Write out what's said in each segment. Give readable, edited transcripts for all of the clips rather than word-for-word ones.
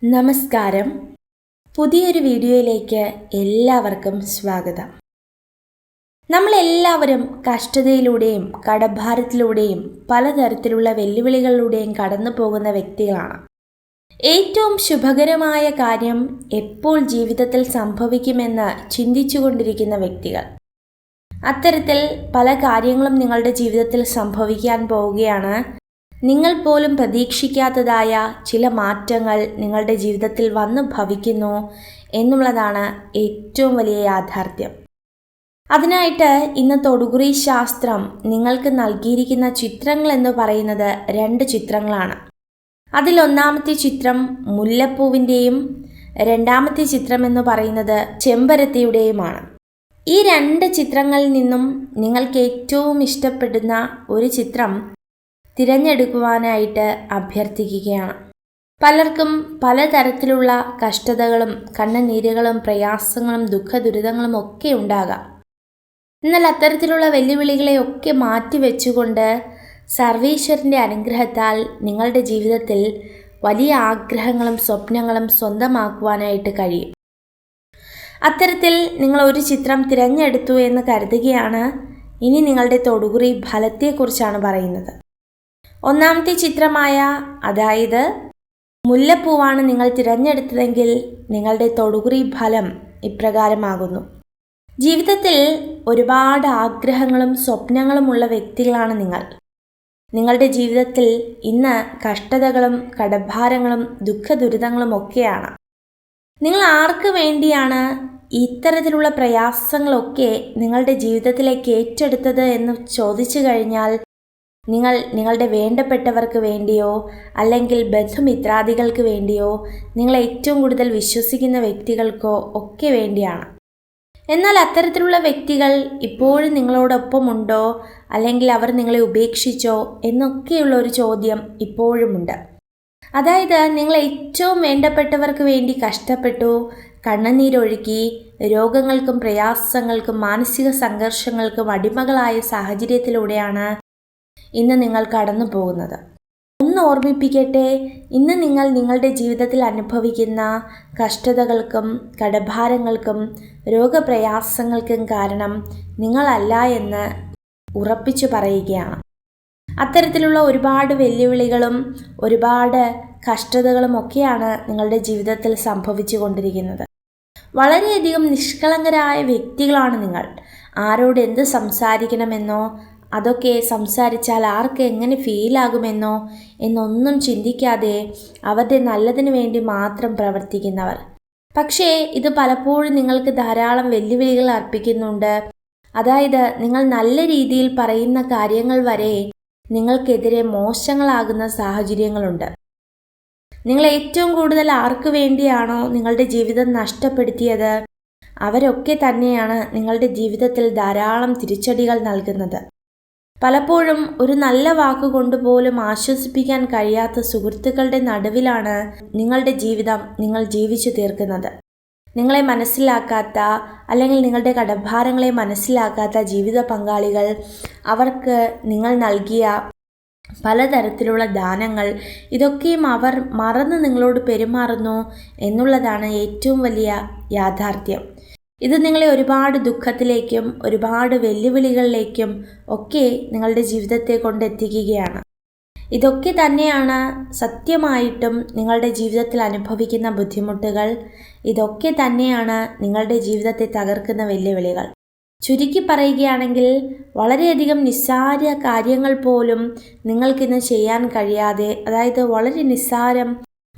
നമസ്കാരം. പുതിയൊരു വീഡിയോയിലേക്ക് എല്ലാവർക്കും സ്വാഗതം. നമ്മളെല്ലാവരും കഷ്ടതയിലൂടെയും കടഭാരത്തിലൂടെയും പലതരത്തിലുള്ള വെല്ലുവിളികളിലൂടെയും കടന്നു പോകുന്ന വ്യക്തികളാണ്. ഏറ്റവും ശുഭകരമായ കാര്യം എപ്പോൾ ജീവിതത്തിൽ സംഭവിക്കുമെന്ന് ചിന്തിച്ചുകൊണ്ടിരിക്കുന്ന വ്യക്തികൾ. അത്തരത്തിൽ പല കാര്യങ്ങളും നിങ്ങളുടെ ജീവിതത്തിൽ സംഭവിക്കാൻ പോവുകയാണ്. നിങ്ങൾ പോലും പ്രതീക്ഷിക്കാത്തതായ ചില മാറ്റങ്ങൾ നിങ്ങളുടെ ജീവിതത്തിൽ വന്നു ഭവിക്കുന്നു എന്നുള്ളതാണ് ഏറ്റവും വലിയ യാഥാർത്ഥ്യം. അതിനായിട്ട് ഇന്ന് തൊടുകുറി ശാസ്ത്രം നിങ്ങൾക്ക് നൽകിയിരിക്കുന്ന ചിത്രങ്ങൾ എന്ന് പറയുന്നത് 2 ചിത്രങ്ങളാണ്. അതിലൊന്നാമത്തെ ചിത്രം മുല്ലപ്പൂവിൻ്റെയും രണ്ടാമത്തെ ചിത്രം എന്ന് പറയുന്നത് ചെമ്പരത്തിയുടെയുമാണ്. ഈ 2 ചിത്രങ്ങളിൽ നിന്നും നിങ്ങൾക്ക് ഏറ്റവും ഇഷ്ടപ്പെടുന്ന ഒരു ചിത്രം തിരഞ്ഞെടുക്കുവാനായിട്ട് അഭ്യർത്ഥിക്കുകയാണ്. പലർക്കും പലതരത്തിലുള്ള കഷ്ടതകളും കണ്ണുനീരുകളും പ്രയാസങ്ങളും ദുഃഖദുരിതങ്ങളും ഒക്കെ ഉണ്ടാകാം. എന്നാൽ അത്തരത്തിലുള്ള വെല്ലുവിളികളെയൊക്കെ മാറ്റിവെച്ചുകൊണ്ട് സർവേശ്വരൻ്റെ അനുഗ്രഹത്താൽ നിങ്ങളുടെ ജീവിതത്തിൽ വലിയ ആഗ്രഹങ്ങളും സ്വപ്നങ്ങളും സ്വന്തമാക്കുവാനായിട്ട് കഴിയും. അത്തരത്തിൽ നിങ്ങൾ ഒരു ചിത്രം തിരഞ്ഞെടുത്തു എന്ന് കരുതുകയാണ്. ഇനി നിങ്ങളുടെ തൊടുകുറി ഫലത്തെക്കുറിച്ചാണ് പറയുന്നത്. ഒന്നാമത്തെ ചിത്രമായ അതായത് മുല്ലപ്പൂവാണ് നിങ്ങൾ തിരഞ്ഞെടുത്തതെങ്കിൽ നിങ്ങളുടെ തൊടുകുറി ഫലം ഇപ്രകാരമാകുന്നു. ജീവിതത്തിൽ ഒരുപാട് ആഗ്രഹങ്ങളും സ്വപ്നങ്ങളുമുള്ള വ്യക്തികളാണ് നിങ്ങൾ. നിങ്ങളുടെ ജീവിതത്തിൽ ഇന്ന് കഷ്ടതകളും കടഭാരങ്ങളും ദുഃഖദുരിതങ്ങളും ഒക്കെയാണ്. നിങ്ങൾ ആർക്ക് വേണ്ടിയാണ് ഇത്തരത്തിലുള്ള പ്രയാസങ്ങളൊക്കെ നിങ്ങളുടെ ജീവിതത്തിലേക്ക് ഏറ്റെടുത്തത് എന്ന് ചോദിച്ചു കഴിഞ്ഞാൽ നിങ്ങൾ നിങ്ങളുടെ വേണ്ടപ്പെട്ടവർക്ക് വേണ്ടിയോ അല്ലെങ്കിൽ ബന്ധുമിത്രാദികൾക്ക് വേണ്ടിയോ നിങ്ങൾ ഏറ്റവും കൂടുതൽ വിശ്വസിക്കുന്ന വ്യക്തികൾക്കോ ഒക്കെ വേണ്ടിയാണ്. എന്നാൽ അത്തരത്തിലുള്ള വ്യക്തികൾ ഇപ്പോഴും നിങ്ങളോടൊപ്പമുണ്ടോ അല്ലെങ്കിൽ അവർ നിങ്ങളെ ഉപേക്ഷിച്ചോ എന്നൊക്കെയുള്ള ഒരു ചോദ്യം ഇപ്പോഴുമുണ്ട്. അതായത് നിങ്ങൾ ഏറ്റവും വേണ്ടപ്പെട്ടവർക്ക് വേണ്ടി കഷ്ടപ്പെട്ടു, കണ്ണുനീരൊഴുക്കി, രോഗങ്ങൾക്കും പ്രയാസങ്ങൾക്കും മാനസിക സംഘർഷങ്ങൾക്കും അടിമകളായ സാഹചര്യത്തിലൂടെയാണ് ഇന്ന് നിങ്ങൾ കടന്നു പോകുന്നത്. ഒന്ന് ഓർമ്മിപ്പിക്കട്ടെ, ഇന്ന് നിങ്ങൾ നിങ്ങളുടെ ജീവിതത്തിൽ അനുഭവിക്കുന്ന കഷ്ടതകൾക്കും കടഭാരങ്ങൾക്കും രോഗപ്രയാസങ്ങൾക്കും കാരണം നിങ്ങളല്ല എന്ന് ഉറപ്പിച്ചു പറയുകയാണ്. അത്തരത്തിലുള്ള ഒരുപാട് വെല്ലുവിളികളും ഒരുപാട് കഷ്ടതകളും ഒക്കെയാണ് നിങ്ങളുടെ ജീവിതത്തിൽ സംഭവിച്ചു കൊണ്ടിരിക്കുന്നത്. വളരെയധികം നിഷ്കളങ്കരായ വ്യക്തികളാണ് നിങ്ങൾ. ആരോട് എന്ത് സംസാരിക്കണമെന്നോ അതൊക്കെ സംസാരിച്ചാൽ ആർക്ക് എങ്ങനെ ഫീലാകുമെന്നോ എന്നൊന്നും ചിന്തിക്കാതെ അവരുടെ നല്ലതിനു വേണ്ടി മാത്രം പ്രവർത്തിക്കുന്നവർ. പക്ഷേ ഇത് പലപ്പോഴും നിങ്ങൾക്ക് ധാരാളം വെല്ലുവിളികൾ അർപ്പിക്കുന്നുണ്ട്. അതായത് നിങ്ങൾ നല്ല രീതിയിൽ പറയുന്ന കാര്യങ്ങൾ വരെ നിങ്ങൾക്കെതിരെ മോശങ്ങളാകുന്ന സാഹചര്യങ്ങളുണ്ട്. നിങ്ങൾ ഏറ്റവും കൂടുതൽ ആർക്ക് വേണ്ടിയാണോ നിങ്ങളുടെ ജീവിതം നഷ്ടപ്പെടുത്തിയത് അവരൊക്കെ തന്നെയാണ് നിങ്ങളുടെ ജീവിതത്തിൽ ധാരാളം തിരിച്ചടികൾ നൽകുന്നത്. പലപ്പോഴും ഒരു നല്ല വാക്കുകൊണ്ട് പോലും ആശ്വസിപ്പിക്കാൻ കഴിയാത്ത സുഹൃത്തുക്കളുടെ നടുവിലാണ് നിങ്ങളുടെ ജീവിതം നിങ്ങൾ ജീവിച്ചു തീർക്കുന്നത്. നിങ്ങളെ മനസ്സിലാക്കാത്ത അല്ലെങ്കിൽ നിങ്ങളുടെ കടഭാരങ്ങളെ മനസ്സിലാക്കാത്ത ജീവിത പങ്കാളികൾ, അവർക്ക് നിങ്ങൾ നൽകിയ പലതരത്തിലുള്ള ദാനങ്ങൾ, ഇതൊക്കെയും അവർ മറന്ന് നിങ്ങളോട് പെരുമാറുന്നു എന്നുള്ളതാണ് ഏറ്റവും വലിയ യാഥാർത്ഥ്യം. ഇത് നിങ്ങളെ ഒരുപാട് ദുഃഖത്തിലേക്കും ഒരുപാട് വെല്ലുവിളികളിലേക്കും ഒക്കെ നിങ്ങളുടെ ജീവിതത്തെ കൊണ്ടെത്തിക്കുകയാണ്. ഇതൊക്കെ തന്നെയാണ് സത്യമായിട്ടും നിങ്ങളുടെ ജീവിതത്തിൽ അനുഭവിക്കുന്ന ബുദ്ധിമുട്ടുകൾ. ഇതൊക്കെ തന്നെയാണ് നിങ്ങളുടെ ജീവിതത്തെ തകർക്കുന്ന വെല്ലുവിളികൾ. ചുരുക്കി പറയുകയാണെങ്കിൽ വളരെയധികം നിസ്സാര കാര്യങ്ങൾ പോലും നിങ്ങൾക്കിന്ന് ചെയ്യാൻ കഴിയാതെ, അതായത് വളരെ നിസ്സാരം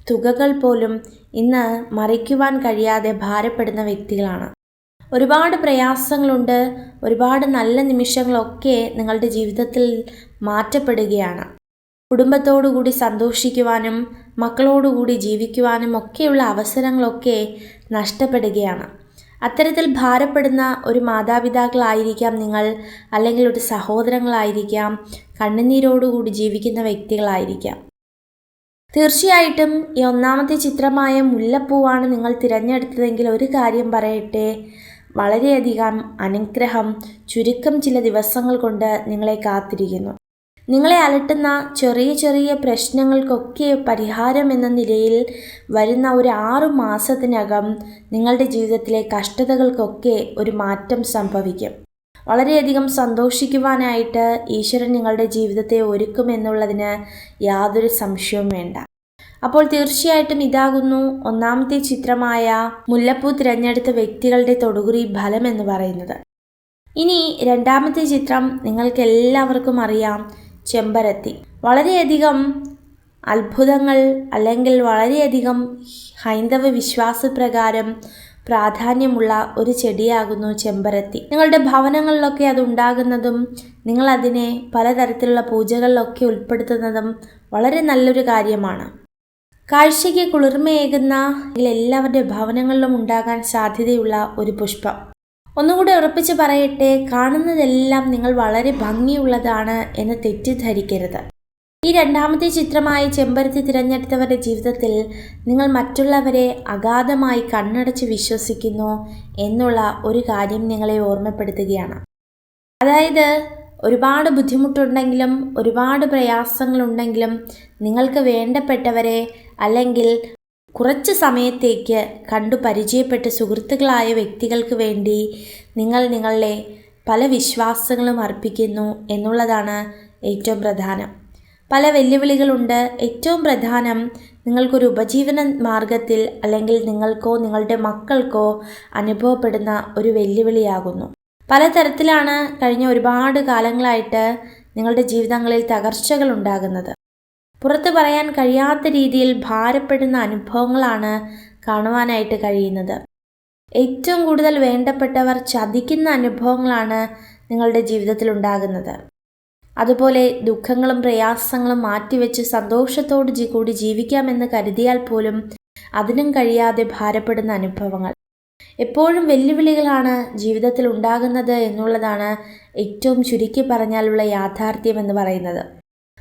തുകകൾ പോലും ഇന്ന് മറിക്കുവാൻ കഴിയാതെ ഭാരപ്പെടുന്ന വ്യക്തികളാണ്. ഒരുപാട് പ്രയാസങ്ങളുണ്ട്. ഒരുപാട് നല്ല നിമിഷങ്ങളൊക്കെ നിങ്ങളുടെ ജീവിതത്തിൽ മാറ്റപ്പെടുകയാണ്. കുടുംബത്തോടുകൂടി സന്തോഷിക്കുവാനും മക്കളോടുകൂടി ജീവിക്കുവാനും ഒക്കെയുള്ള അവസരങ്ങളൊക്കെ നഷ്ടപ്പെടുകയാണ്. അത്തരത്തിൽ ഭാരപ്പെടുന്ന ഒരു മാതാപിതാക്കളായിരിക്കാം നിങ്ങൾ, അല്ലെങ്കിൽ ഒരു സഹോദരങ്ങളായിരിക്കാം, കണ്ണുനീരോടുകൂടി ജീവിക്കുന്ന വ്യക്തികളായിരിക്കാം. തീർച്ചയായിട്ടും ഈ ഒന്നാമത്തെ ചിത്രമായ മുല്ലപ്പൂവാണ് നിങ്ങൾ തിരഞ്ഞെടുത്തതെങ്കിൽ ഒരു കാര്യം പറയട്ടെ, വളരെയധികം അനുഗ്രഹം ചുരുക്കം ചില ദിവസങ്ങൾ കൊണ്ട് നിങ്ങളെ കാത്തിരിക്കുന്നു. നിങ്ങളെ അലട്ടുന്ന ചെറിയ ചെറിയ പ്രശ്നങ്ങൾക്കൊക്കെ പരിഹാരം എന്ന നിലയിൽ വരുന്ന ഒരു 6 മാസത്തിനകം നിങ്ങളുടെ ജീവിതത്തിലെ കഷ്ടതകൾക്കൊക്കെ ഒരു മാറ്റം സംഭവിക്കും. വളരെയധികം സന്തോഷിക്കുവാനായിട്ട് ഈശ്വരൻ നിങ്ങളുടെ ജീവിതത്തെ ഒരുക്കുമെന്നുള്ളതിന് യാതൊരു സംശയവും വേണ്ട. അപ്പോൾ തീർച്ചയായിട്ടും ഇതാകുന്നു ഒന്നാമത്തെ ചിത്രമായ മുല്ലപ്പൂ തിരഞ്ഞെടുത്ത വ്യക്തികളുടെ തൊടുകുറി ഫലം എന്ന് പറയുന്നത്. ഇനി രണ്ടാമത്തെ ചിത്രം നിങ്ങൾക്ക് എല്ലാവർക്കും അറിയാം, ചെമ്പരത്തി. വളരെയധികം അത്ഭുതങ്ങൾ അല്ലെങ്കിൽ വളരെയധികം ഹൈന്ദവ വിശ്വാസപ്രകാരം പ്രാധാന്യമുള്ള ഒരു ചെടിയാകുന്നു ചെമ്പരത്തി. നിങ്ങളുടെ ഭവനങ്ങളിലൊക്കെ അത് ഉണ്ടാകുന്നതും നിങ്ങളതിനെ പലതരത്തിലുള്ള പൂജകളിലൊക്കെ ഉൾപ്പെടുത്തുന്നതും വളരെ നല്ലൊരു കാര്യമാണ്. കാഴ്ചയ്ക്ക് കുളിർമയേകുന്ന എല്ലാവരുടെ ഭവനങ്ങളിലും ഉണ്ടാകാൻ സാധ്യതയുള്ള ഒരു പുഷ്പം. ഒന്നുകൂടി ഉറപ്പിച്ച് പറയട്ടെ, കാണുന്നതെല്ലാം നിങ്ങൾ വളരെ ഭംഗിയുള്ളതാണ് എന്ന് തെറ്റിദ്ധരിക്കരുത്. ഈ രണ്ടാമത്തെ ചിത്രമായി ചെമ്പരത്തി തിരഞ്ഞെടുത്തവരുടെ ജീവിതത്തിൽ നിങ്ങൾ മറ്റുള്ളവരെ അഗാധമായി കണ്ണടച്ച് വിശ്വസിക്കുന്നു എന്നുള്ള ഒരു കാര്യം നിങ്ങളെ ഓർമ്മപ്പെടുത്തുകയാണ്. അതായത് ഒരുപാട് ബുദ്ധിമുട്ടുണ്ടെങ്കിലും ഒരുപാട് പ്രയാസങ്ങളുണ്ടെങ്കിലും നിങ്ങൾക്ക് വേണ്ടപ്പെട്ടവരെ അല്ലെങ്കിൽ കുറച്ച് സമയത്തേക്ക് കണ്ടു പരിചയപ്പെട്ട സുഹൃത്തുക്കളായ വ്യക്തികൾക്ക് വേണ്ടി നിങ്ങൾ നിങ്ങളുടെ പല വിശ്വാസങ്ങളും അർപ്പിക്കുന്നു എന്നുള്ളതാണ് ഏറ്റവും പ്രധാനം. പല വെല്ലുവിളികളുണ്ട്. ഏറ്റവും പ്രധാനം നിങ്ങൾക്കൊരു ഉപജീവന മാർഗത്തിൽ അല്ലെങ്കിൽ നിങ്ങൾക്കോ നിങ്ങളുടെ മക്കൾക്കോ അനുഭവപ്പെടുന്ന ഒരു വെല്ലുവിളിയാകുന്നു. പലതരത്തിലാണ് കഴിഞ്ഞ ഒരുപാട് കാലങ്ങളായിട്ട് നിങ്ങളുടെ ജീവിതങ്ങളിൽ തകർച്ചകൾ ഉണ്ടാകുന്നത്. പുറത്ത് പറയാൻ കഴിയാത്ത രീതിയിൽ ഭാരപ്പെടുന്ന അനുഭവങ്ങളാണ് കാണുവാനായിട്ട് കഴിയുന്നത്. ഏറ്റവും കൂടുതൽ വേണ്ടപ്പെട്ടവർ ചതിക്കുന്ന അനുഭവങ്ങളാണ് നിങ്ങളുടെ ജീവിതത്തിൽ ഉണ്ടാകുന്നത്. അതുപോലെ ദുഃഖങ്ങളും പ്രയാസങ്ങളും മാറ്റിവെച്ച് സന്തോഷത്തോട് കൂടി ജീവിക്കാമെന്ന് കരുതിയാൽ പോലും അതിനും കഴിയാതെ ഭാരപ്പെടുന്ന അനുഭവങ്ങൾ. എപ്പോഴും വെല്ലുവിളികളാണ് ജീവിതത്തിൽ ഉണ്ടാകുന്നത് എന്നുള്ളതാണ് ഏറ്റവും ചുരുക്കി പറഞ്ഞാലുള്ള യാഥാർത്ഥ്യം എന്ന് പറയുന്നത്.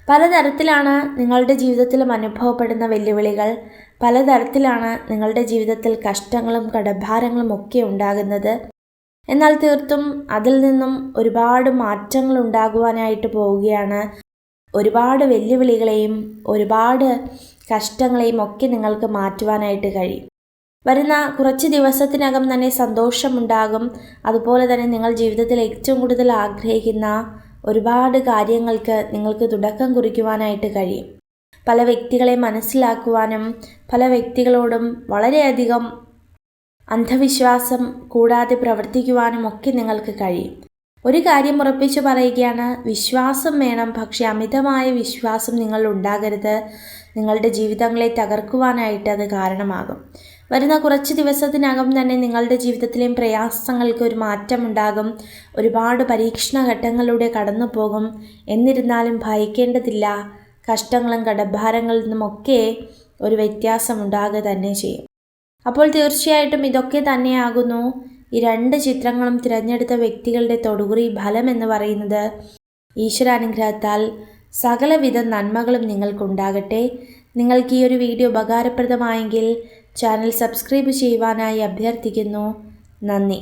പലതരത്തിലാണ് നിങ്ങളുടെ ജീവിതത്തിലും അനുഭവപ്പെടുന്ന വെല്ലുവിളികൾ. പലതരത്തിലാണ് നിങ്ങളുടെ ജീവിതത്തിൽ കഷ്ടങ്ങളും കടഭാരങ്ങളും ഒക്കെ ഉണ്ടാകുന്നത്. എന്നാൽ തീർത്തും അതിൽ നിന്നും ഒരുപാട് മാറ്റങ്ങൾ ഉണ്ടാകുവാനായിട്ട് പോവുകയാണ്. ഒരുപാട് വെല്ലുവിളികളെയും ഒരുപാട് കഷ്ടങ്ങളെയും ഒക്കെ നിങ്ങൾക്ക് മാറ്റുവാനായിട്ട് കഴിയും. വരുന്ന കുറച്ച് ദിവസത്തിനകം തന്നെ സന്തോഷമുണ്ടാകും. അതുപോലെ തന്നെ നിങ്ങൾ ജീവിതത്തിൽ ഏറ്റവും കൂടുതൽ ആഗ്രഹിക്കുന്ന ഒരുപാട് കാര്യങ്ങൾക്ക് നിങ്ങൾക്ക് തുടക്കം കുറിക്കുവാനായിട്ട് കഴിയും. പല വ്യക്തികളെ മനസ്സിലാക്കുവാനും പല വ്യക്തികളോടും വളരെയധികം അന്ധവിശ്വാസം കൂടാതെ പ്രവർത്തിക്കുവാനും ഒക്കെ നിങ്ങൾക്ക് കഴിയും. ഒരു കാര്യം ഉറപ്പിച്ചു പറയുകയാണ്, വിശ്വാസം വേണം, പക്ഷെ അമിതമായ വിശ്വാസം നിങ്ങൾ ഉണ്ടാകരുത്. നിങ്ങളുടെ ജീവിതങ്ങളെ തകർക്കുവാനായിട്ട് അത് കാരണമാകും. വരുന്ന കുറച്ച് ദിവസത്തിനകം തന്നെ നിങ്ങളുടെ ജീവിതത്തിലെയും പ്രയാസങ്ങൾക്ക് ഒരു മാറ്റമുണ്ടാകും. ഒരുപാട് പരീക്ഷണ ഘട്ടങ്ങളിലൂടെ കടന്നു പോകും. എന്നിരുന്നാലും ഭയക്കേണ്ടതില്ല. കഷ്ടങ്ങളും കടഭാരങ്ങളിൽ നിന്നുമൊക്കെ ഒരു വ്യത്യാസം ഉണ്ടാകുക തന്നെ ചെയ്യും. അപ്പോൾ തീർച്ചയായിട്ടും ഇതൊക്കെ തന്നെയാകുന്നു ഈ 2 ചിത്രങ്ങളും തിരഞ്ഞെടുത്ത വ്യക്തികളുടെ തൊടുകുറി ഫലം എന്ന് പറയുന്നത്. ഈശ്വരാനുഗ്രഹത്താൽ സകലവിധ നന്മകളും നിങ്ങൾക്കുണ്ടാകട്ടെ. നിങ്ങൾക്ക് ഈ ഒരു വീഡിയോ ഉപകാരപ്രദമായെങ്കിൽ ചാനൽ സബ്സ്ക്രൈബ് ചെയ്യുവാനായി അഭ്യർത്ഥിക്കുന്നു. നന്ദി.